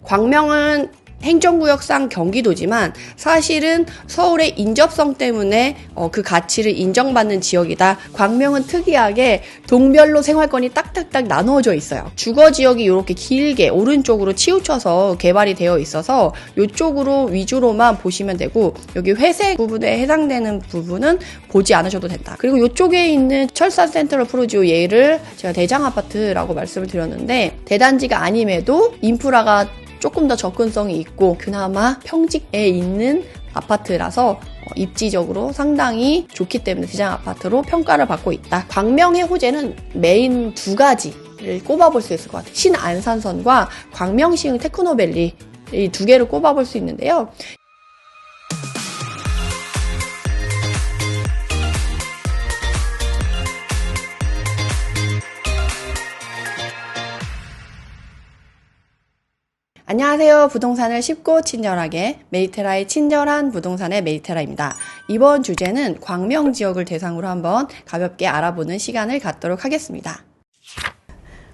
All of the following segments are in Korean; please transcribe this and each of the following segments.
광명은 행정구역상 경기도지만 사실은 서울의 인접성 때문에 그 가치를 인정받는 지역이다. 광명은 특이하게 동별로 생활권이 딱딱딱 나누어져 있어요. 주거지역이 이렇게 길게 오른쪽으로 치우쳐서 개발이 되어 있어서 이쪽으로 위주로만 보시면 되고, 여기 회색 부분에 해당되는 부분은 보지 않으셔도 된다. 그리고 이쪽에 있는 철산 센트럴 프루지오 얘를 제가 대장아파트라고 말씀을 드렸는데, 대단지가 아님에도 인프라가 조금 더 접근성이 있고 그나마 평지에 있는 아파트라서 입지적으로 상당히 좋기 때문에 대장아파트로 평가를 받고 있다. 광명의 호재는 메인 두 가지를 꼽아볼 수 있을 것 같아요. 신안산선과 광명시흥 테크노밸리, 이 두 개를 꼽아볼 수 있는데요. 안녕하세요. 부동산을 쉽고 친절하게, 메리테라의 친절한 부동산의 메리테라입니다. 이번 주제는 광명 지역을 대상으로 한번 가볍게 알아보는 시간을 갖도록 하겠습니다.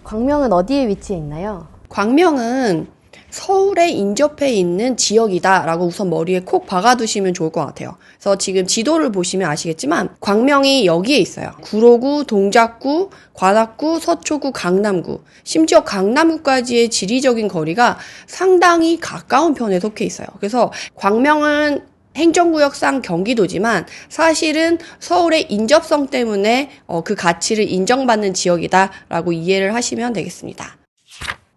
광명은 어디에 위치해 있나요? 광명은 서울에 인접해 있는 지역이다 라고 우선 머리에 콕 박아두시면 좋을 것 같아요. 그래서 지금 지도를 보시면 아시겠지만 광명이 여기에 있어요. 구로구, 동작구, 관악구, 서초구, 강남구, 심지어 강남구까지의 지리적인 거리가 상당히 가까운 편에 속해 있어요. 그래서 광명은 행정구역상 경기도지만 사실은 서울의 인접성 때문에 그 가치를 인정받는 지역이다 라고 이해를 하시면 되겠습니다.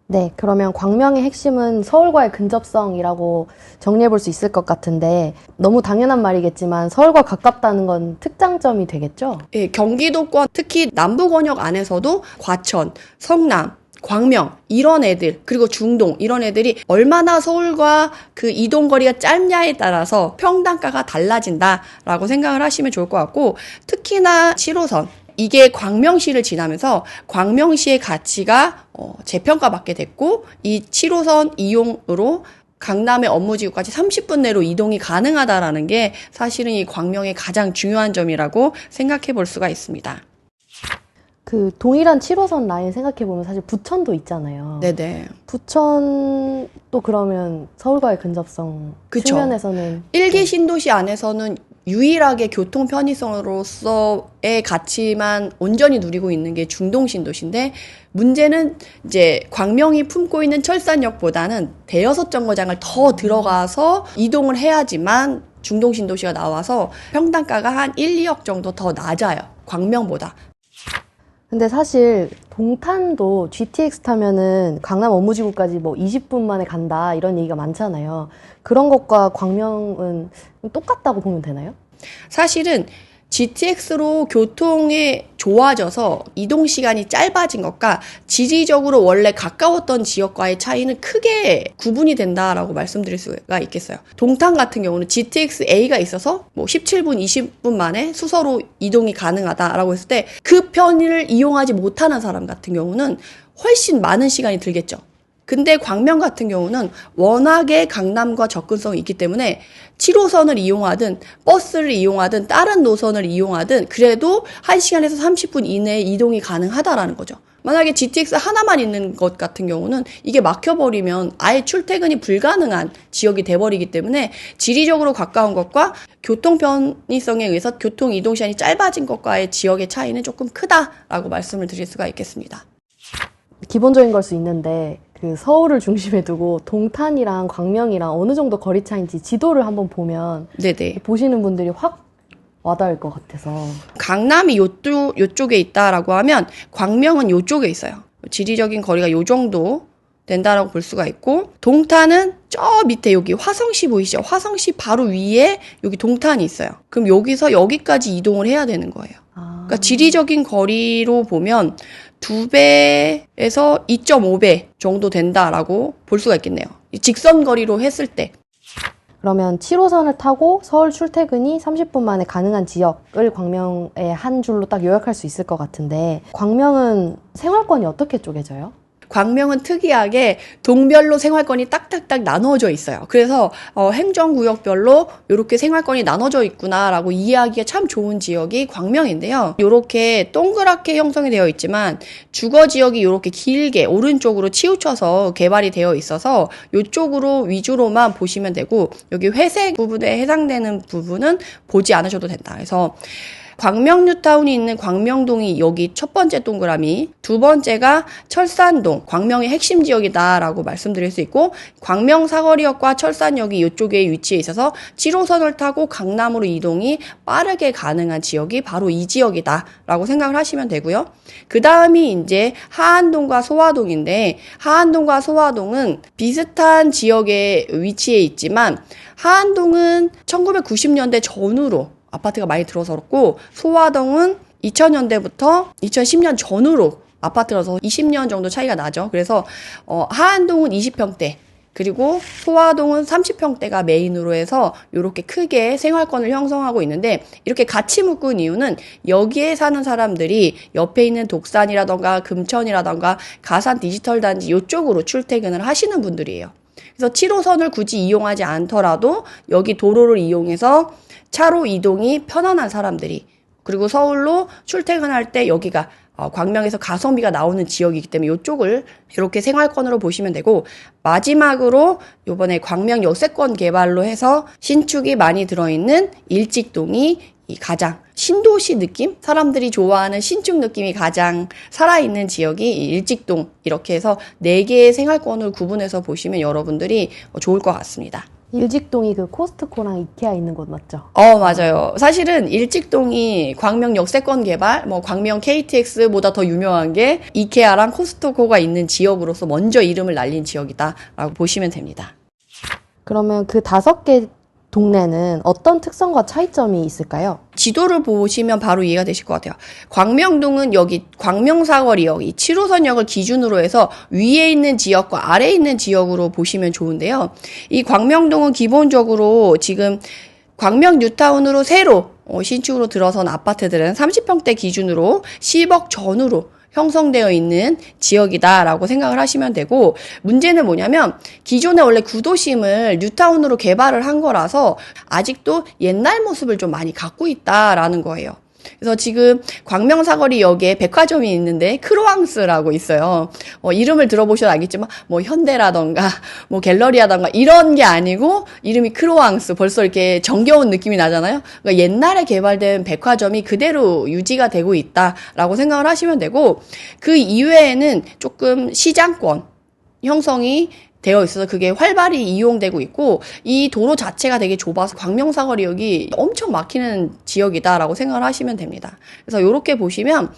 네, 그러면 광명의 핵심은 서울과의 근접성이라고 정리해 볼 수 있을 것 같은데, 너무 당연한 말이겠지만 서울과 가깝다는 건 특장점이 되겠죠? 예, 경기도권, 특히 남부권역 안에서도 과천, 성남, 광명 이런 애들, 그리고 중동 이런 애들이 얼마나 서울과 그 이동거리가 짧냐에 따라서 평당가가 달라진다라고 생각을 하시면 좋을 것 같고, 특히나 7호선 이게 광명시를 지나면서 광명시의 가치가 재평가받게 됐고, 이 7호선 이용으로 강남의 업무지구까지 30분 내로 이동이 가능하다라는 게 사실은 이 광명의 가장 중요한 점이라고 생각해 볼 수가 있습니다. 그 동일한 7호선 라인 생각해보면 사실 부천도 있잖아요. 네네. 부천도 그러면 서울과의 근접성 그쵸. 측면에서는 1기 신도시 안에서는 유일하게 교통 편의성으로서의 가치만 온전히 누리고 있는 게 중동 신도시인데, 문제는 이제 광명이 품고 있는 철산역보다는 대여섯 정거장을 더 들어가서 이동을 해야지만 중동 신도시가 나와서 평당가가 한 1, 2억 정도 더 낮아요. 광명보다. 근데 사실 동탄도 GTX 타면은 강남 업무지구까지 뭐 20분 만에 간다 이런 얘기가 많잖아요. 그런 것과 광명은 똑같다고 보면 되나요? 사실은 GTX로 교통이 좋아져서 이동 시간이 짧아진 것과 지리적으로 원래 가까웠던 지역과의 차이는 크게 구분이 된다라고 말씀드릴 수가 있겠어요. 동탄 같은 경우는 GTX-A가 있어서 뭐 17분, 20분 만에 수서로 이동이 가능하다라고 했을 때 그 편을 이용하지 못하는 사람 같은 경우는 훨씬 많은 시간이 들겠죠. 근데 광명 같은 경우는 워낙에 강남과 접근성이 있기 때문에 7호선을 이용하든 버스를 이용하든 다른 노선을 이용하든 그래도 1시간에서 30분 이내에 이동이 가능하다라는 거죠. 만약에 GTX 하나만 있는 것 같은 경우는 이게 막혀버리면 아예 출퇴근이 불가능한 지역이 돼버리기 때문에 지리적으로 가까운 것과 교통 편의성에 의해서 교통 이동 시간이 짧아진 것과의 지역의 차이는 조금 크다라고 말씀을 드릴 수가 있겠습니다. 기본적인 걸 수 있는데 그 서울을 중심에 두고 동탄이랑 광명이랑 어느 정도 거리 차인지 지도를 한번 보면 네네. 보시는 분들이 확 와닿을 것 같아서. 강남이 요쪽에 있다라고 하면 광명은 요쪽에 있어요. 지리적인 거리가 요 정도 된다라고 볼 수가 있고, 동탄은 저 밑에 여기 화성시 보이시죠? 화성시 바로 위에 여기 동탄이 있어요. 그럼 여기서 여기까지 이동을 해야 되는 거예요. 그러니까 지리적인 거리로 보면 2배에서 2.5배 정도 된다라고 볼 수가 있겠네요. 직선 거리로 했을 때. 그러면 7호선을 타고 서울 출퇴근이 30분 만에 가능한 지역을 광명의 한 줄로 딱 요약할 수 있을 것 같은데, 광명은 생활권이 어떻게 쪼개져요? 광명은 특이하게 동별로 생활권이 딱딱딱 나눠져 있어요. 그래서 행정구역별로 이렇게 생활권이 나눠져 있구나라고 이해하기가 참 좋은 지역이 광명인데요. 이렇게 동그랗게 형성이 되어 있지만 주거지역이 이렇게 길게 오른쪽으로 치우쳐서 개발이 되어 있어서 이쪽으로 위주로만 보시면 되고 여기 회색 부분에 해당되는 부분은 보지 않으셔도 된다. 그래서 광명 뉴타운이 있는 광명동이 여기 첫 번째 동그라미, 두 번째가 철산동, 광명의 핵심 지역이다라고 말씀드릴 수 있고 광명 사거리역과 철산역이 이쪽에 위치해 있어서 7호선을 타고 강남으로 이동이 빠르게 가능한 지역이 바로 이 지역이다라고 생각을 하시면 되고요. 그 다음이 이제 하안동과 소화동인데 하안동과 소화동은 비슷한 지역에 위치해 있지만 하안동은 1990년대 전후로 아파트가 많이 들어섰고 소화동은 2000년대부터 2010년 전후로 아파트가 들어서 20년 정도 차이가 나죠. 그래서 하안동은 20평대 그리고 소화동은 30평대가 메인으로 해서 이렇게 크게 생활권을 형성하고 있는데 이렇게 같이 묶은 이유는 여기에 사는 사람들이 옆에 있는 독산이라던가 금천이라던가 가산 디지털 단지 이쪽으로 출퇴근을 하시는 분들이에요. 그래서 7호선을 굳이 이용하지 않더라도 여기 도로를 이용해서 차로 이동이 편안한 사람들이 그리고 서울로 출퇴근할 때 여기가 광명에서 가성비가 나오는 지역이기 때문에 이쪽을 이렇게 생활권으로 보시면 되고 마지막으로 이번에 광명 역세권 개발로 해서 신축이 많이 들어있는 일직동이 이 가장 신도시 느낌? 사람들이 좋아하는 신축 느낌이 가장 살아있는 지역이 이 일직동 이렇게 해서 4개의 생활권을 구분해서 보시면 여러분들이 좋을 것 같습니다. 일직동이 그 코스트코랑 이케아 있는 곳 맞죠? 맞아요. 사실은 일직동이 광명 역세권 개발, 광명 KTX보다 더 유명한 게 이케아랑 코스트코가 있는 지역으로서 먼저 이름을 날린 지역이다라고 보시면 됩니다. 그러면 그 5개 동네는 어떤 특성과 차이점이 있을까요? 지도를 보시면 바로 이해가 되실 것 같아요. 광명동은 여기 광명사거리역, 이 7호선역을 기준으로 해서 위에 있는 지역과 아래에 있는 지역으로 보시면 좋은데요. 이 광명동은 기본적으로 지금 광명 뉴타운으로 새로 신축으로 들어선 아파트들은 30평대 기준으로 10억 전후로 형성되어 있는 지역이다라고 생각을 하시면 되고 문제는 뭐냐면 기존에 원래 구도심을 뉴타운으로 개발을 한 거라서 아직도 옛날 모습을 좀 많이 갖고 있다라는 거예요. 그래서 지금 광명사거리역에 백화점이 있는데 크로앙스라고 있어요. 이름을 들어보셔도 알겠지만 현대라던가 갤러리라던가 이런 게 아니고 이름이 크로앙스 벌써 이렇게 정겨운 느낌이 나잖아요. 그러니까 옛날에 개발된 백화점이 그대로 유지가 되고 있다라고 생각을 하시면 되고 그 이외에는 조금 시장권 형성이 되어 있어서 그게 활발히 이용되고 있고 이 도로 자체가 되게 좁아서 광명사거리역이 엄청 막히는 지역이다라고 생각을 하시면 됩니다. 그래서 이렇게 보시면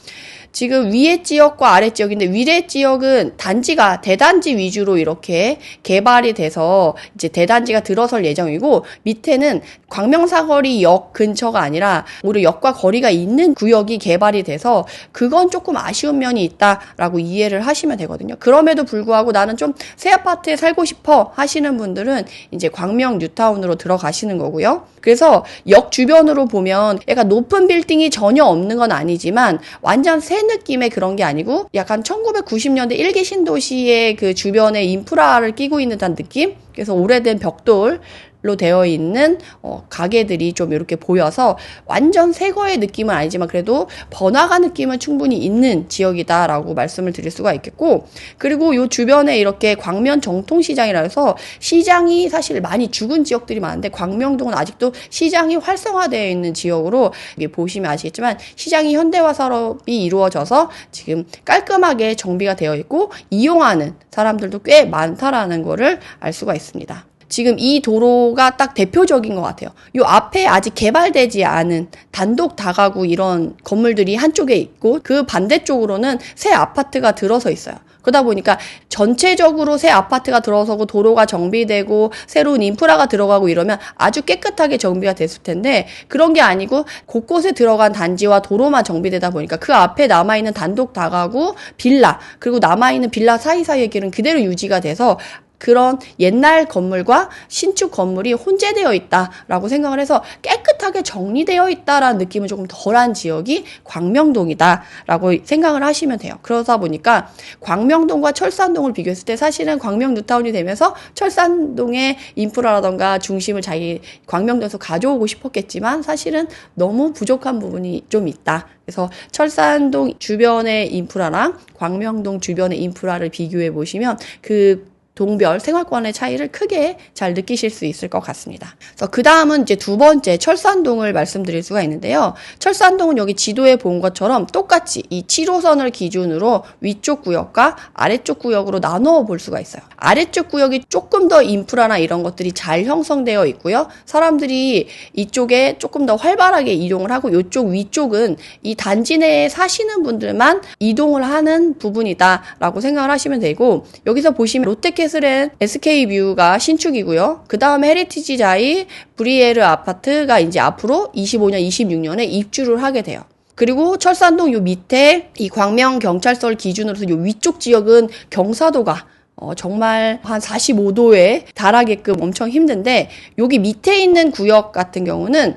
지금 위에 지역과 아래 지역인데 위에 지역은 단지가 대단지 위주로 이렇게 개발이 돼서 이제 대단지가 들어설 예정이고 밑에는 광명사거리역 근처가 아니라 오히려 역과 거리가 있는 구역이 개발이 돼서 그건 조금 아쉬운 면이 있다라고 이해를 하시면 되거든요. 그럼에도 불구하고 나는 좀 새 아파트에 살고 싶어 하시는 분들은 이제 광명 뉴타운으로 들어가시는 거고요. 그래서 역 주변으로 보면 약간 높은 빌딩이 전혀 없는 건 아니지만 완전 새 느낌의 그런 게 아니고 약간 1990년대 일기 신도시의 그 주변에 인프라를 끼고 있는 듯한 느낌? 그래서 오래된 벽돌로 되어 있는 가게들이 좀 이렇게 보여서 완전 새 거의 느낌은 아니지만 그래도 번화가 느낌은 충분히 있는 지역이다라고 말씀을 드릴 수가 있겠고 그리고 요 주변에 이렇게 광면 정통시장이라 해서 시장이 사실 많이 죽은 지역들이 많은데 광명동은 아직도 시장이 활성화되어 있는 지역으로 보시면 아시겠지만 시장이 현대화 사업이 이루어져서 지금 깔끔하게 정비가 되어 있고 이용하는 사람들도 꽤 많다라는 거를 알 수가 있습니다. 지금 이 도로가 딱 대표적인 것 같아요. 요 앞에 아직 개발되지 않은 단독 다가구 이런 건물들이 한쪽에 있고 그 반대쪽으로는 새 아파트가 들어서 있어요. 그러다 보니까 전체적으로 새 아파트가 들어서고 도로가 정비되고 새로운 인프라가 들어가고 이러면 아주 깨끗하게 정비가 됐을 텐데 그런 게 아니고 곳곳에 들어간 단지와 도로만 정비되다 보니까 그 앞에 남아있는 단독 다가구 빌라 그리고 남아있는 빌라 사이사이의 길은 그대로 유지가 돼서 그런 옛날 건물과 신축 건물이 혼재되어 있다라고 생각을 해서 깨끗하게 정리되어 있다라는 느낌은 조금 덜한 지역이 광명동이다라고 생각을 하시면 돼요. 그러다 보니까 광명동과 철산동을 비교했을 때 사실은 광명 뉴타운이 되면서 철산동의 인프라라던가 중심을 자기 광명동에서 가져오고 싶었겠지만 사실은 너무 부족한 부분이 좀 있다. 그래서 철산동 주변의 인프라랑 광명동 주변의 인프라를 비교해 보시면 그 동별 생활권의 차이를 크게 잘 느끼실 수 있을 것 같습니다. 그래서 그 다음은 이제 두 번째 철산동을 말씀드릴 수가 있는데요. 철산동은 여기 지도에 본 것처럼 똑같이 이 7호선을 기준으로 위쪽 구역과 아래쪽 구역으로 나누어 볼 수가 있어요. 아래쪽 구역이 조금 더 인프라나 이런 것들이 잘 형성되어 있고요. 사람들이 이쪽에 조금 더 활발하게 이동을 하고 이쪽 위쪽은 이 단지 내에 사시는 분들만 이동을 하는 부분이다라고 생각을 하시면 되고, 여기서 보시면 롯데캐슬 SK뷰가 신축이고요. 그 다음에 헤리티지자이 브리에르 아파트가 이제 앞으로 25년, 26년에 입주를 하게 돼요. 그리고 철산동 요 밑에 이 광명경찰서를 기준으로 요 위쪽 지역은 경사도가 정말 한 45도에 달하게끔 엄청 힘든데, 여기 밑에 있는 구역 같은 경우는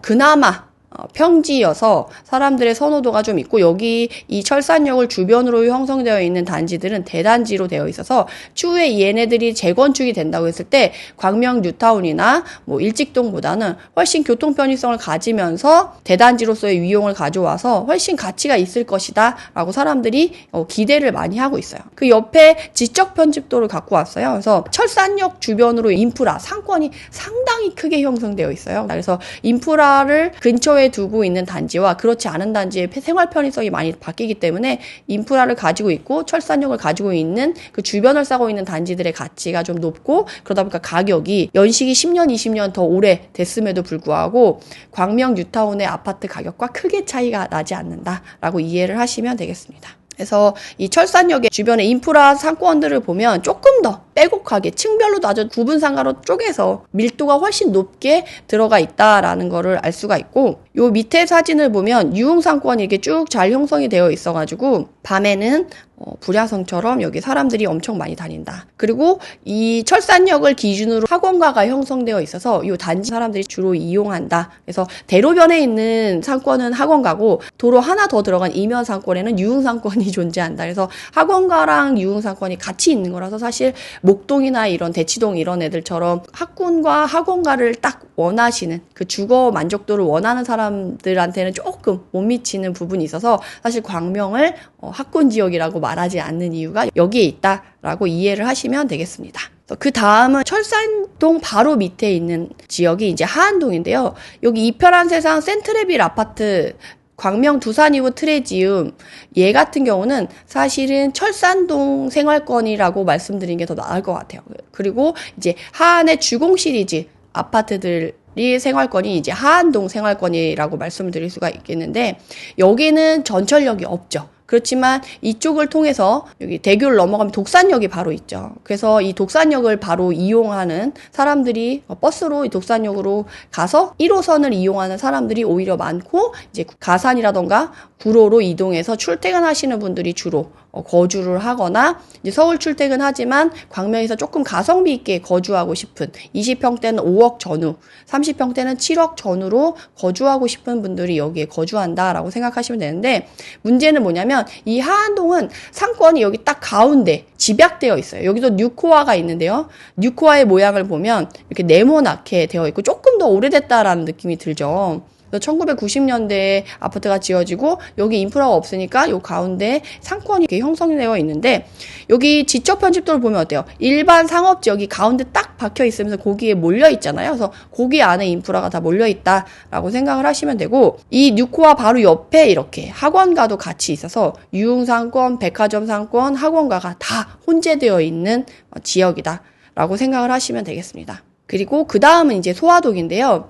그나마 평지여서 사람들의 선호도가 좀 있고, 여기 이 철산역을 주변으로 형성되어 있는 단지들은 대단지로 되어 있어서 추후에 얘네들이 재건축이 된다고 했을 때 광명 뉴타운이나 뭐 일직동보다는 훨씬 교통 편의성을 가지면서 대단지로서의 위용을 가져와서 훨씬 가치가 있을 것이다 라고 사람들이 기대를 많이 하고 있어요. 그 옆에 지적 편집도를 갖고 왔어요. 그래서 철산역 주변으로 인프라 상권이 상당히 크게 형성되어 있어요. 그래서 인프라를 근처에 두고 있는 단지와 그렇지 않은 단지의 생활 편의성이 많이 바뀌기 때문에 인프라를 가지고 있고 철산역을 가지고 있는 그 주변을 싸고 있는 단지들의 가치가 좀 높고, 그러다 보니까 가격이 연식이 10년, 20년 더 오래 됐음에도 불구하고 광명 뉴타운의 아파트 가격과 크게 차이가 나지 않는다라고 이해를 하시면 되겠습니다. 그래서 이 철산역의 주변의 인프라 상권들을 보면 조금 더 빼곡하게 층별로도 아주 구분상가로 쪼개서 밀도가 훨씬 높게 들어가 있다라는 거를 알 수가 있고, 요 밑에 사진을 보면 유흥상권이 이렇게 쭉 잘 형성이 되어 있어가지고 밤에는 불야성처럼 여기 사람들이 엄청 많이 다닌다. 그리고 이 철산역을 기준으로 학원가가 형성되어 있어서 이 단지 사람들이 주로 이용한다. 그래서 대로변에 있는 상권은 학원가고 도로 하나 더 들어간 이면 상권에는 유흥상권이 존재한다. 그래서 학원가랑 유흥상권이 같이 있는 거라서 사실 목동이나 이런 대치동 이런 애들처럼 학군과 학원가를 딱 원하시는 그 주거 만족도를 원하는 사람들한테는 조금 못 미치는 부분이 있어서 사실 광명을 학군 지역이라고 말하지 않는 이유가 여기에 있다라고 이해를 하시면 되겠습니다. 그 다음은 철산동 바로 밑에 있는 지역이 이제 하안동인데요. 여기 이편한 세상 센트레빌 아파트 광명 두산이브 트레지움 얘 같은 경우는 사실은 철산동 생활권이라고 말씀드린 게 더 나을 것 같아요. 그리고 이제 하안의 주공 시리즈 아파트들이 생활권이 이제 하안동 생활권이라고 말씀을 드릴 수가 있겠는데, 여기는 전철역이 없죠. 그렇지만 이쪽을 통해서 여기 대교를 넘어가면 독산역이 바로 있죠. 그래서 이 독산역을 바로 이용하는 사람들이 버스로 이 독산역으로 가서 1호선을 이용하는 사람들이 오히려 많고, 이제 가산이라던가 구로로 이동해서 출퇴근하시는 분들이 주로 거주를 하거나, 이제 서울 출퇴근하지만 광명에서 조금 가성비 있게 거주하고 싶은 20평대는 5억 전후, 30평대는 7억 전후로 거주하고 싶은 분들이 여기에 거주한다라고 생각하시면 되는데, 문제는 뭐냐면 이 하안동은 상권이 여기 딱 가운데 집약되어 있어요. 여기도 뉴코아가 있는데요. 뉴코아의 모양을 보면 이렇게 네모나게 되어 있고 조금 더 오래됐다라는 느낌이 들죠. 1990년대에 아파트가 지어지고 여기 인프라가 없으니까 요 가운데 상권이 이렇게 형성되어 있는데, 여기 지적 편집도를 보면 어때요? 일반 상업지역이 가운데 딱 박혀 있으면서 거기에 몰려 있잖아요. 그래서 거기 안에 인프라가 다 몰려 있다라고 생각을 하시면 되고, 이 뉴코아 바로 옆에 이렇게 학원가도 같이 있어서 유흥상권, 백화점 상권, 학원가가 다 혼재되어 있는 지역이다라고 생각을 하시면 되겠습니다. 그리고 그 다음은 이제 소화동인데요.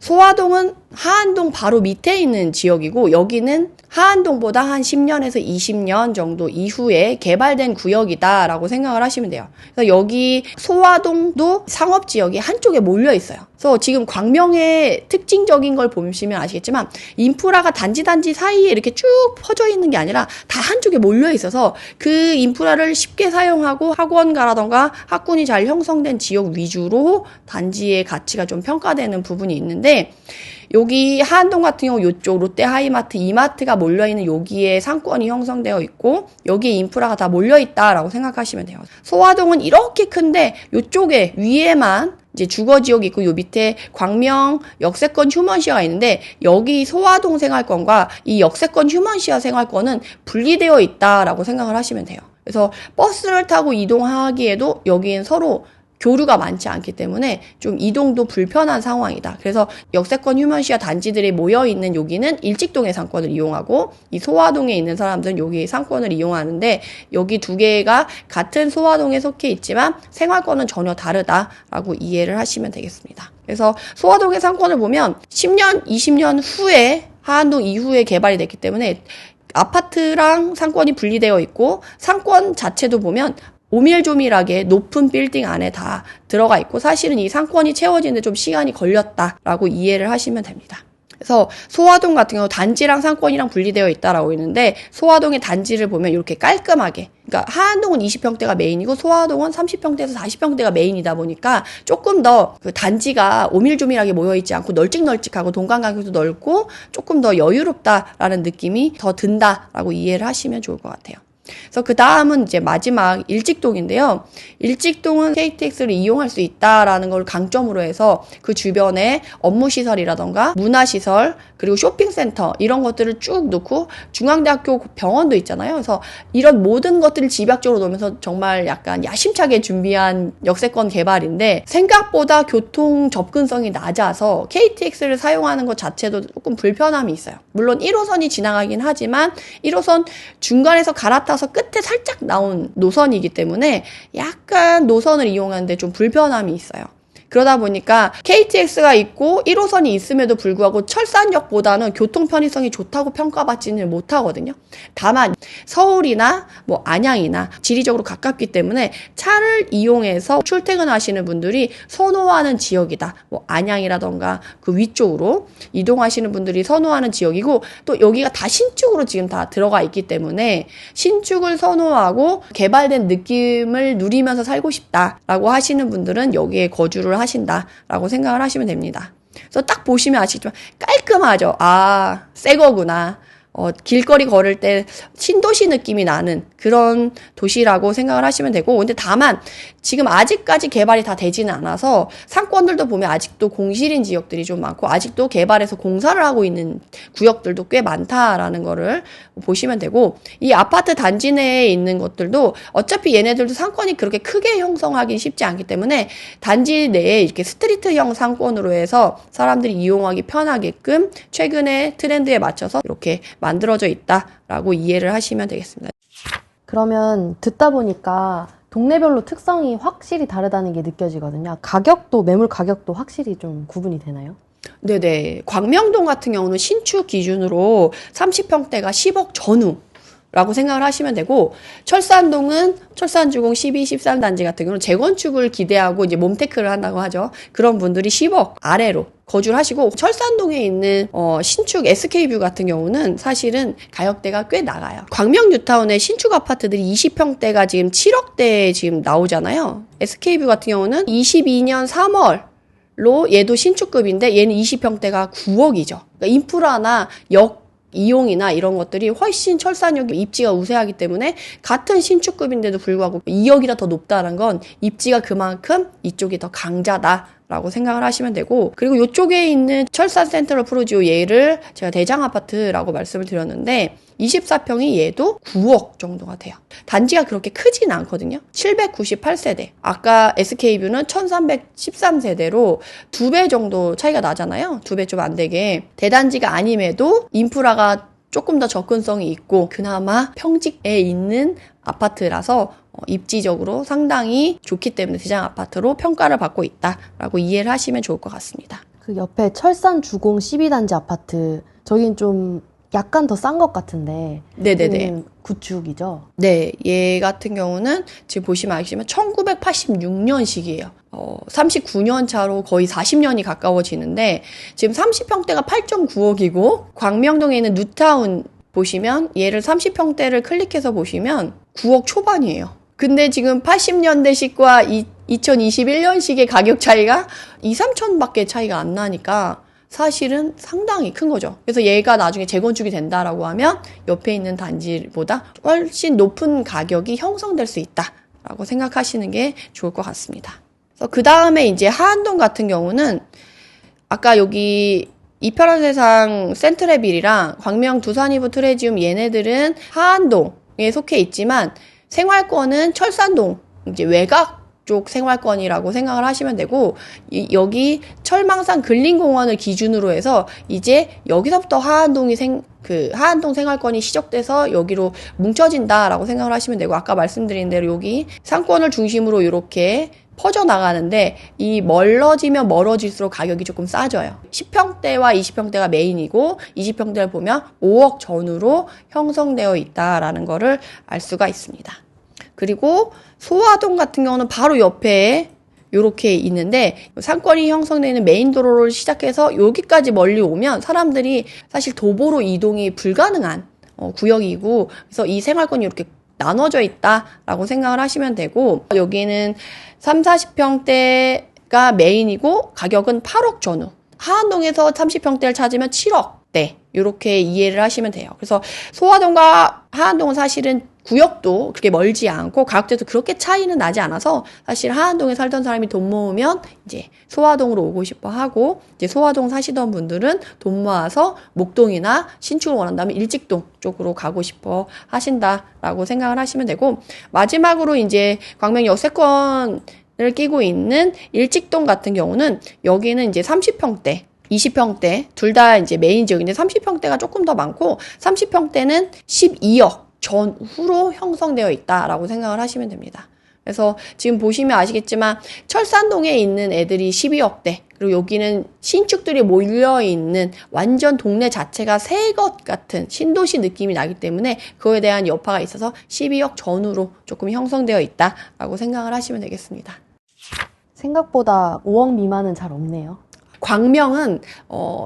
소화동은 하안동 바로 밑에 있는 지역이고, 여기는 하안동보다 한 10년에서 20년 정도 이후에 개발된 구역이다라고 생각을 하시면 돼요. 그래서 여기 소화동도 상업지역이 한쪽에 몰려 있어요. 그래서 지금 광명의 특징적인 걸 보시면 아시겠지만 인프라가 단지 사이에 이렇게 쭉 퍼져 있는 게 아니라 다 한쪽에 몰려 있어서 그 인프라를 쉽게 사용하고 학원가라던가 학군이 잘 형성된 지역 위주로 단지의 가치가 좀 평가되는 부분이 있는데, 여기 하안동 같은 경우 이쪽 롯데 하이마트, 이마트가 몰려있는 여기에 상권이 형성되어 있고 여기에 인프라가 다 몰려있다라고 생각하시면 돼요. 소화동은 이렇게 큰데 이쪽에 위에만 이제 주거 지역이 있고 요 밑에 광명 역세권 휴먼시어가 있는데, 여기 소화동 생활권과 이 역세권 휴먼시어 생활권은 분리되어 있다라고 생각을 하시면 돼요. 그래서 버스를 타고 이동하기에도 여기는 서로 교류가 많지 않기 때문에 좀 이동도 불편한 상황이다. 그래서 역세권 휴먼시어 단지들이 모여있는 여기는 일직동의 상권을 이용하고, 이 소화동에 있는 사람들은 여기 상권을 이용하는데, 여기 두 개가 같은 소화동에 속해 있지만 생활권은 전혀 다르다라고 이해를 하시면 되겠습니다. 그래서 소화동의 상권을 보면 10년, 20년 후에 하안동 이후에 개발이 됐기 때문에 아파트랑 상권이 분리되어 있고, 상권 자체도 보면 오밀조밀하게 높은 빌딩 안에 다 들어가 있고, 사실은 이 상권이 채워지는데 좀 시간이 걸렸다라고 이해를 하시면 됩니다. 그래서 소화동 같은 경우 단지랑 상권이랑 분리되어 있다라고 있는데, 소화동의 단지를 보면 이렇게 깔끔하게, 그러니까 하안동은 20평대가 메인이고 소화동은 30평대에서 40평대가 메인이다 보니까 조금 더 그 단지가 오밀조밀하게 모여있지 않고 널찍널찍하고 동간 간격도 넓고 조금 더 여유롭다라는 느낌이 더 든다라고 이해를 하시면 좋을 것 같아요. 그래서 그 다음은 이제 마지막 일직동인데요. 일직동은 KTX를 이용할 수 있다라는 걸 강점으로 해서 그 주변에 업무시설이라던가 문화시설, 그리고 쇼핑센터 이런 것들을 쭉 놓고 중앙대학교 병원도 있잖아요. 그래서 이런 모든 것들을 집약적으로 놓으면서 정말 약간 야심차게 준비한 역세권 개발인데, 생각보다 교통 접근성이 낮아서 KTX를 사용하는 것 자체도 조금 불편함이 있어요. 물론 1호선이 지나가긴 하지만 1호선 중간에서 갈아타서 끝에 살짝 나온 노선이기 때문에 약간 노선을 이용하는데 좀 불편함이 있어요. 그러다 보니까 KTX가 있고 1호선이 있음에도 불구하고 철산역보다는 교통 편의성이 좋다고 평가받지는 못하거든요. 다만 서울이나 뭐 안양이나 지리적으로 가깝기 때문에 차를 이용해서 출퇴근하시는 분들이 선호하는 지역이다. 뭐 안양이라던가 그 위쪽으로 이동하시는 분들이 선호하는 지역이고, 또 여기가 다 신축으로 지금 다 들어가 있기 때문에 신축을 선호하고 개발된 느낌을 누리면서 살고 싶다라고 하시는 분들은 여기에 거주를 하신다라고 생각을 하시면 됩니다. 그래서 딱 보시면 아시겠지만 깔끔하죠. 아, 새 거구나. 길거리 걸을 때 신도시 느낌이 나는 그런 도시라고 생각을 하시면 되고, 근데 다만 지금 아직까지 개발이 다 되지는 않아서 상권들도 보면 아직도 공실인 지역들이 좀 많고, 아직도 개발해서 공사를 하고 있는 구역들도 꽤 많다라는 거를 보시면 되고, 이 아파트 단지 내에 있는 것들도 어차피 얘네들도 상권이 그렇게 크게 형성하기 쉽지 않기 때문에 단지 내에 이렇게 스트리트형 상권으로 해서 사람들이 이용하기 편하게끔 최근의 트렌드에 맞춰서 이렇게 만들어져 있다라고 이해를 하시면 되겠습니다. 그러면 듣다 보니까 동네별로 특성이 확실히 다르다는 게 느껴지거든요. 가격도, 매물 가격도 확실히 좀 구분이 되나요? 네네. 광명동 같은 경우는 신축 기준으로 30평대가 10억 전후라고 생각을 하시면 되고, 철산동은 철산주공 12, 13단지 같은 경우는 재건축을 기대하고 이제 몸테크를 한다고 하죠. 그런 분들이 10억 아래로 거주를 하시고, 철산동에 있는 신축 SK뷰 같은 경우는 사실은 가격대가 꽤 나가요. 광명 뉴타운의 신축 아파트들이 20평대가 지금 7억대에 지금 나오잖아요. SK뷰 같은 경우는 22년 3월로 얘도 신축급인데 얘는 20평대가 9억이죠. 그러니까 인프라나 역 이용이나 이런 것들이 훨씬 철산역 입지가 우세하기 때문에 같은 신축급인데도 불구하고 2억이라 더 높다는 건 입지가 그만큼 이쪽이 더 강자다라고 생각을 하시면 되고, 그리고 이쪽에 있는 철산 센트럴 프루지오 얘를 제가 대장 아파트라고 말씀을 드렸는데 24평이 얘도 9억 정도가 돼요. 단지가 그렇게 크진 않거든요. 798세대. 아까 SK뷰는 1313세대로 2배 정도 차이가 나잖아요. 2배 좀 안 되게. 대단지가 아님에도 인프라가 조금 더 접근성이 있고 그나마 평지에 있는 아파트라서 입지적으로 상당히 좋기 때문에 대장 아파트로 평가를 받고 있다라고 이해를 하시면 좋을 것 같습니다. 그 옆에 철산 주공 12단지 아파트, 저긴 좀 약간 더 싼 것 같은데. 네네네. 구축이죠? 네, 얘 같은 경우는 지금 보시면 아시지만 1986년식이에요. 39년 차로 거의 40년이 가까워지는데 지금 30평대가 8.9억이고 광명동에 있는 뉴타운 보시면 얘를 30평대를 클릭해서 보시면 9억 초반이에요. 근데 지금 80년대식과 2021년식의 가격 차이가 2, 3천밖에 차이가 안 나니까 사실은 상당히 큰 거죠. 그래서 얘가 나중에 재건축이 된다라고 하면 옆에 있는 단지보다 훨씬 높은 가격이 형성될 수 있다라고 생각하시는 게 좋을 것 같습니다. 그래서 그 다음에 이제 하안동 같은 경우는 아까 여기 이편한 세상 센트레빌이랑 광명 두산이브 트레지움 얘네들은 하안동에 속해 있지만 생활권은 철산동 이제 외곽 쪽 생활권이라고 생각을 하시면 되고 여기 철망산 근린공원을 기준으로 해서 이제 여기서부터 하안동 생활권이 시작돼서 여기로 뭉쳐진다라고 생각을 하시면 되고 아까 말씀드린 대로 여기 상권을 중심으로 이렇게 퍼져나가는데 이 멀어지면 멀어질수록 가격이 조금 싸져요. 10평대와 20평대가 메인이고 20평대를 보면 5억 전후로 형성되어 있다라는 거를 알 수가 있습니다. 그리고 소화동 같은 경우는 바로 옆에 이렇게 있는데 상권이 형성되는 메인 도로를 시작해서 여기까지 멀리 오면 사람들이 사실 도보로 이동이 불가능한 구역이고 그래서 이 생활권이 이렇게 나눠져 있다라고 생각을 하시면 되고 여기는 3, 40평대가 메인이고 가격은 8억 전후. 하안동에서 30평대를 찾으면 7억대 이렇게 이해를 하시면 돼요. 그래서 소화동과 하안동은 사실은 구역도 그렇게 멀지 않고 가격대도 그렇게 차이는 나지 않아서 사실 하안동에 살던 사람이 돈 모으면 이제 소화동으로 오고 싶어 하고 이제 소화동 사시던 분들은 돈 모아서 목동이나 신축을 원한다면 일직동 쪽으로 가고 싶어 하신다라고 생각을 하시면 되고 마지막으로 이제 광명 역세권을 끼고 있는 일직동 같은 경우는 여기는 이제 30평대 20평대 둘 다 이제 메인 지역인데 30평대가 조금 더 많고 30평대는 12억 전후로 형성되어 있다라고 생각을 하시면 됩니다. 그래서 지금 보시면 아시겠지만 철산동에 있는 애들이 12억대 그리고 여기는 신축들이 몰려있는 완전 동네 자체가 새 것 같은 신도시 느낌이 나기 때문에 그거에 대한 여파가 있어서 12억 전후로 조금 형성되어 있다라고 생각을 하시면 되겠습니다. 생각보다 5억 미만은 잘 없네요. 광명은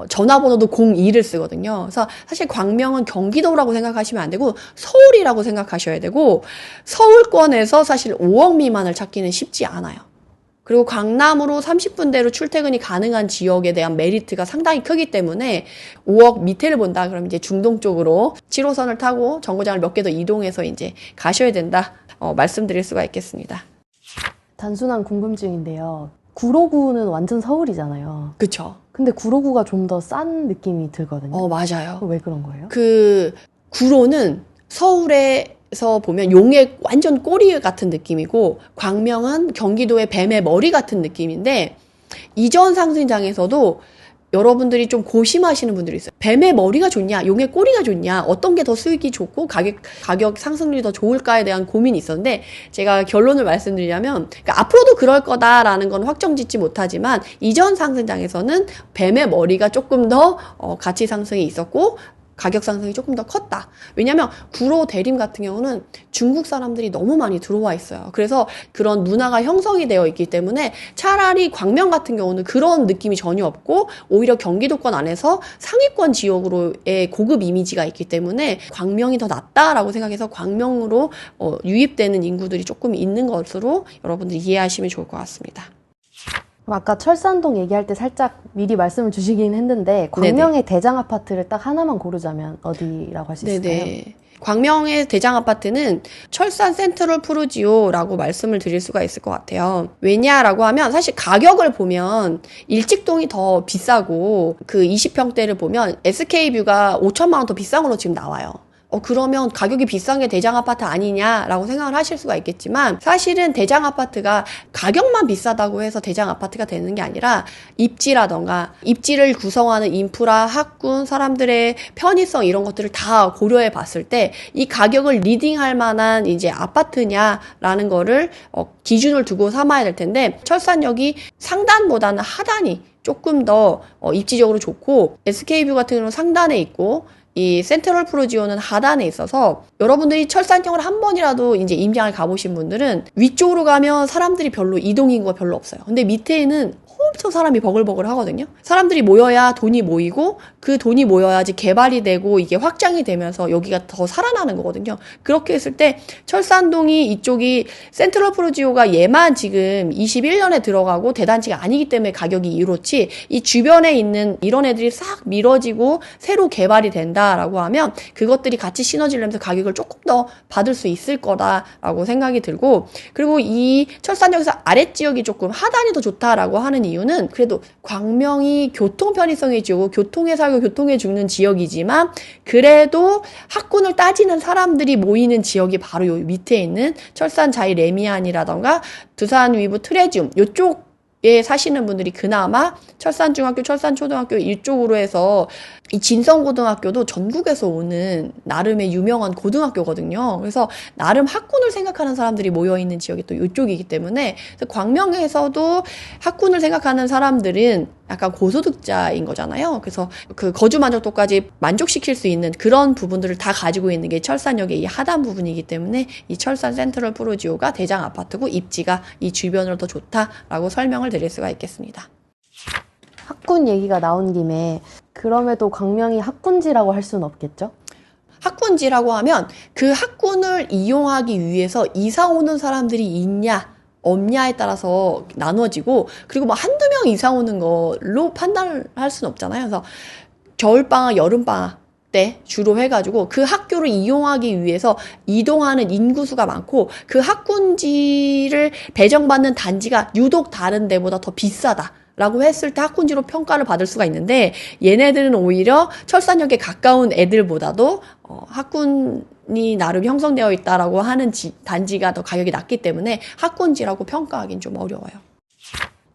전화번호도 02를 쓰거든요. 그래서 사실 광명은 경기도라고 생각하시면 안 되고 서울이라고 생각하셔야 되고 서울권에서 사실 5억 미만을 찾기는 쉽지 않아요. 그리고 강남으로 30분대로 출퇴근이 가능한 지역에 대한 메리트가 상당히 크기 때문에 5억 밑에를 본다 그러면 이제 중동 쪽으로 7호선을 타고 정거장을 몇 개 더 이동해서 이제 가셔야 된다 말씀드릴 수가 있겠습니다. 단순한 궁금증인데요. 구로구는 완전 서울이잖아요. 그쵸. 근데 구로구가 좀 더 싼 느낌이 들거든요. 맞아요. 왜 그런 거예요? 구로는 서울에서 보면 용의 완전 꼬리 같은 느낌이고 광명은 경기도의 뱀의 머리 같은 느낌인데 이전 상승장에서도 여러분들이 좀 고심하시는 분들이 있어요. 뱀의 머리가 좋냐, 용의 꼬리가 좋냐, 어떤 게 더 수익이 좋고 가격 상승률이 더 좋을까에 대한 고민이 있었는데 제가 결론을 말씀드리자면 그러니까 앞으로도 그럴 거다라는 건 확정짓지 못하지만 이전 상승장에서는 뱀의 머리가 조금 더 가치 상승이 있었고 가격 상승이 조금 더 컸다. 왜냐면 구로 대림 같은 경우는 중국 사람들이 너무 많이 들어와 있어요. 그래서 그런 문화가 형성이 되어 있기 때문에 차라리 광명 같은 경우는 그런 느낌이 전혀 없고 오히려 경기도권 안에서 상위권 지역으로의 고급 이미지가 있기 때문에 광명이 더 낫다라고 생각해서 광명으로 유입되는 인구들이 조금 있는 것으로 여러분들이 이해하시면 좋을 것 같습니다. 아까 철산동 얘기할 때 살짝 미리 말씀을 주시긴 했는데 광명의 대장 아파트를 딱 하나만 고르자면 어디라고 할 수 있을까요? 네네. 광명의 대장 아파트는 철산 센트럴 푸르지오라고 말씀을 드릴 수가 있을 것 같아요. 왜냐라고 하면 사실 가격을 보면 일직동이 더 비싸고 그 20평대를 보면 SK뷰가 5천만 원 더 비싼 걸로 지금 나와요. 그러면 가격이 비싼 게 대장 아파트 아니냐라고 생각을 하실 수가 있겠지만 사실은 대장 아파트가 가격만 비싸다고 해서 대장 아파트가 되는 게 아니라 입지라던가 입지를 구성하는 인프라, 학군, 사람들의 편의성 이런 것들을 다 고려해 봤을 때 이 가격을 리딩할 만한 이제 아파트냐라는 거를 기준을 두고 삼아야 될 텐데 철산역이 상단보다는 하단이 조금 더 입지적으로 좋고 SK뷰 같은 경우는 상단에 있고 이 센트럴 프로지오는 하단에 있어서 여러분들이 철산역을 한 번이라도 이제 임장을 가보신 분들은 위쪽으로 가면 사람들이 별로 이동 인구가 별로 없어요. 근데 밑에는 엄청 사람이 버글버글 하거든요. 사람들이 모여야 돈이 모이고 그 돈이 모여야지 개발이 되고 이게 확장이 되면서 여기가 더 살아나는 거거든요. 그렇게 했을 때 철산동이 이쪽이 센트럴 프로지오가 얘만 지금 21년에 들어가고 대단지가 아니기 때문에 가격이 이렇지 이 주변에 있는 이런 애들이 싹 미뤄지고 새로 개발이 된다라고 하면 그것들이 같이 시너지를 내면서 가격을 조금 더 받을 수 있을 거다라고 생각이 들고 그리고 이 철산역에서 아랫지역이 조금 하단이 더 좋다라고 하는 이유는 그래도 광명이 교통 편의성이 좋고 교통에 살고 교통에 죽는 지역이지만 그래도 학군을 따지는 사람들이 모이는 지역이 바로 요 밑에 있는 철산 자이 레미안이라던가 두산 위브 트레지움 요쪽에 사시는 분들이 그나마 철산중학교, 철산초등학교 이쪽으로 해서 이 진성고등학교도 전국에서 오는 나름의 유명한 고등학교거든요. 그래서 나름 학군을 생각하는 사람들이 모여있는 지역이 또 이쪽이기 때문에 광명에서도 학군을 생각하는 사람들은 약간 고소득자인 거잖아요. 그래서 그 거주 만족도까지 만족시킬 수 있는 그런 부분들을 다 가지고 있는 게 철산역의 이 하단 부분이기 때문에 이 철산 센트럴 프로지오가 대장 아파트고 입지가 이 주변으로 더 좋다라고 설명을 드릴 수가 있겠습니다. 학군 얘기가 나온 김에 그럼에도 광명이 학군지라고 할 수는 없겠죠? 학군지라고 하면 그 학군을 이용하기 위해서 이사 오는 사람들이 있냐 없냐에 따라서 나눠지고 그리고 뭐 한두 명 이사 오는 걸로 판단을 할 수는 없잖아요. 그래서 겨울방학, 여름방학 때 주로 해가지고 그 학교를 이용하기 위해서 이동하는 인구수가 많고 그 학군지를 배정받는 단지가 유독 다른 데보다 더 비싸다. 라고 했을 때 학군지로 평가를 받을 수가 있는데 얘네들은 오히려 철산역에 가까운 애들보다도 학군이 나름 형성되어 있다라고 하는 단지가 더 가격이 낮기 때문에 학군지라고 평가하기는 좀 어려워요.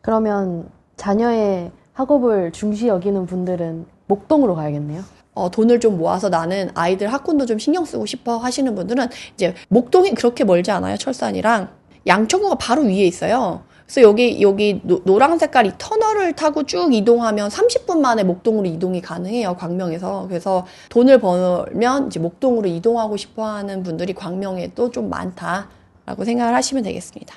그러면 자녀의 학업을 중시 여기는 분들은 목동으로 가야겠네요. 돈을 좀 모아서 나는 아이들 학군도 좀 신경 쓰고 싶어 하시는 분들은 이제 목동이 그렇게 멀지 않아요. 철산이랑 양천구가 바로 위에 있어요. 그래서 여기 노랑 색깔 이 터널을 타고 쭉 이동하면 30분 만에 목동으로 이동이 가능해요. 광명에서. 그래서 돈을 벌면 이제 목동으로 이동하고 싶어 하는 분들이 광명에도 좀 많다라고 생각을 하시면 되겠습니다.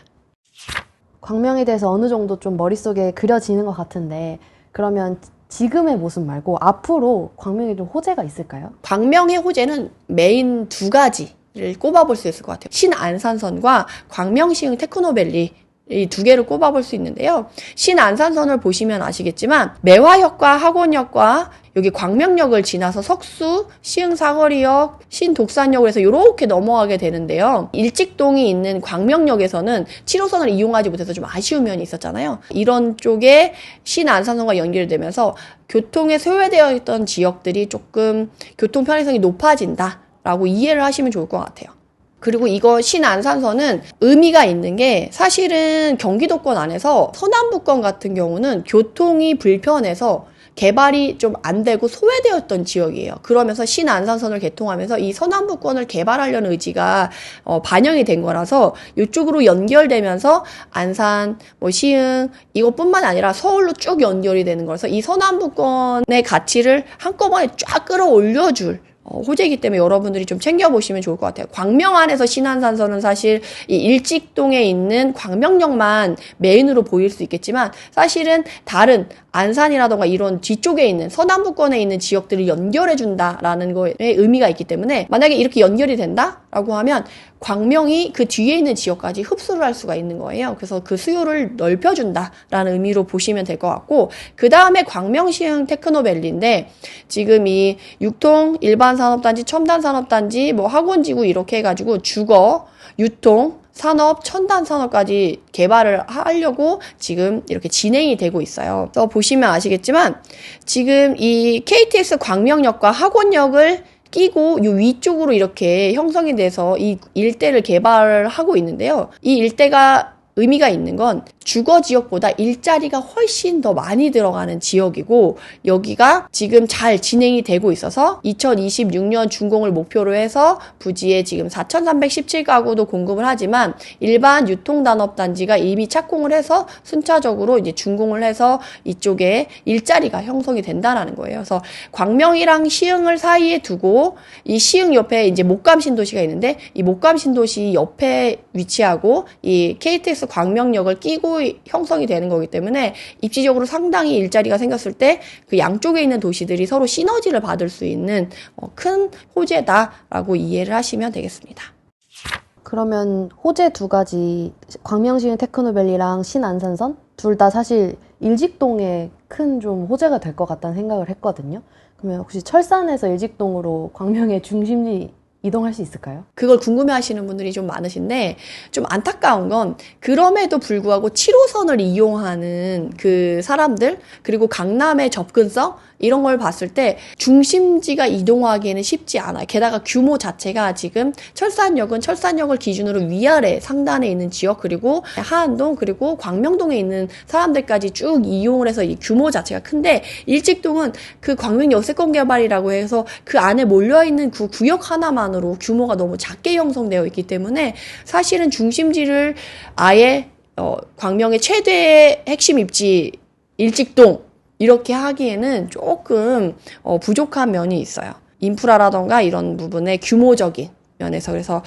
광명에 대해서 어느 정도 좀 머릿속에 그려지는 것 같은데 그러면 지금의 모습 말고 앞으로 광명에 좀 호재가 있을까요? 광명의 호재는 메인 두 가지를 꼽아볼 수 있을 것 같아요. 신안산선과 광명시흥 테크노밸리 이 두 개를 꼽아볼 수 있는데요. 신안산선을 보시면 아시겠지만 매화역과 학원역과 여기 광명역을 지나서 석수, 시흥사거리역, 신독산역을 해서 이렇게 넘어가게 되는데요. 일직동이 있는 광명역에서는 7호선을 이용하지 못해서 좀 아쉬운 면이 있었잖아요. 이런 쪽에 신안산선과 연결되면서 교통에 소외되어 있던 지역들이 조금 교통 편의성이 높아진다라고 이해를 하시면 좋을 것 같아요. 그리고 이거 신안산선은 의미가 있는 게 사실은 경기도권 안에서 서남부권 같은 경우는 교통이 불편해서 개발이 좀 안 되고 소외되었던 지역이에요. 그러면서 신안산선을 개통하면서 이 서남부권을 개발하려는 의지가 반영이 된 거라서 이쪽으로 연결되면서 안산, 시흥 이것뿐만 아니라 서울로 쭉 연결이 되는 거라서 이 서남부권의 가치를 한꺼번에 쫙 끌어올려줄 호재이기 때문에 여러분들이 좀 챙겨보시면 좋을 것 같아요. 광명 안에서 신안산선은 사실 이 일직동에 있는 광명역만 메인으로 보일 수 있겠지만 사실은 다른 안산이라던가 이런 뒤쪽에 있는 서남부권에 있는 지역들을 연결해준다라는 거에 의미가 있기 때문에 만약에 이렇게 연결이 된다라고 하면 광명이 그 뒤에 있는 지역까지 흡수를 할 수가 있는 거예요. 그래서 그 수요를 넓혀준다라는 의미로 보시면 될 것 같고 그 다음에 광명시흥 테크노밸리인데 지금 이 6통 일반산업단지, 첨단산업단지, 학원지구 이렇게 해가지고 주거, 유통, 산업, 첨단산업까지 개발을 하려고 지금 이렇게 진행이 되고 있어요. 그래서 보시면 아시겠지만 지금 이 KTX 광명역과 학원역을 끼고 이 위쪽으로 이렇게 형성이 돼서 이 일대를 개발을 하고 있는데요. 이 일대가 의미가 있는 건 주거 지역보다 일자리가 훨씬 더 많이 들어가는 지역이고 여기가 지금 잘 진행이 되고 있어서 2026년 준공을 목표로 해서 부지에 지금 4,317가구도 공급을 하지만 일반 유통단업단지가 이미 착공을 해서 순차적으로 이제 준공을 해서 이쪽에 일자리가 형성이 된다라는 거예요. 그래서 광명이랑 시흥을 사이에 두고 이 시흥 옆에 이제 목감 신도시가 있는데 이 목감 신도시 옆에 위치하고 이 KTX 광명역을 끼고 형성이 되는 거기 때문에 입지적으로 상당히 일자리가 생겼을 때 그 양쪽에 있는 도시들이 서로 시너지를 받을 수 있는 큰 호재다라고 이해를 하시면 되겠습니다. 그러면 호재 두 가지, 광명시흥 테크노밸리랑 신안산선 둘 다 사실 일직동에 큰 좀 호재가 될 것 같다는 생각을 했거든요. 그러면 혹시 철산에서 일직동으로 광명의 중심지 이동할 수 있을까요? 그걸 궁금해하시는 분들이 좀 많으신데 좀 안타까운 건 그럼에도 불구하고 7호선을 이용하는 그 사람들 그리고 강남의 접근성 이런 걸 봤을 때 중심지가 이동하기에는 쉽지 않아요. 게다가 규모 자체가 지금 철산역은 철산역을 기준으로 위아래 상단에 있는 지역 그리고 하안동 그리고 광명동에 있는 사람들까지 쭉 이용을 해서 이 규모 자체가 큰데 일직동은 그 광명 역세권 개발이라고 해서 그 안에 몰려있는 그 구역 하나만으로 규모가 너무 작게 형성되어 있기 때문에 사실은 중심지를 아예 광명의 최대의 핵심 입지 일직동 이렇게 하기에는 조금 부족한 면이 있어요. 인프라라던가 이런 부분의 규모적인 면에서. 그래서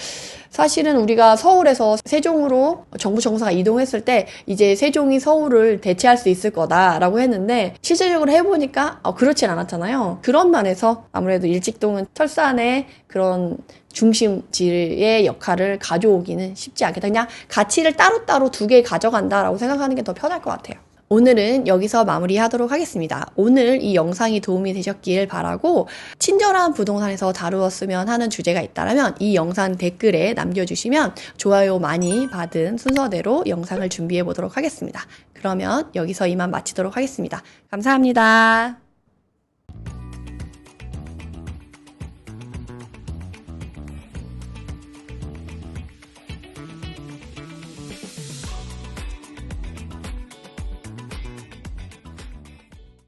사실은 우리가 서울에서 세종으로 정부 정사가 이동했을 때 이제 세종이 서울을 대체할 수 있을 거다라고 했는데 실질적으로 해보니까 그렇진 않았잖아요. 그런 면에서 아무래도 일직동은 철산의 그런 중심지의 역할을 가져오기는 쉽지 않겠다. 그냥 가치를 따로따로 두 개 가져간다라고 생각하는 게 더 편할 것 같아요. 오늘은 여기서 마무리하도록 하겠습니다. 오늘 이 영상이 도움이 되셨길 바라고 친절한 부동산에서 다루었으면 하는 주제가 있다면 이 영상 댓글에 남겨주시면 좋아요 많이 받은 순서대로 영상을 준비해 보도록 하겠습니다. 그러면 여기서 이만 마치도록 하겠습니다. 감사합니다.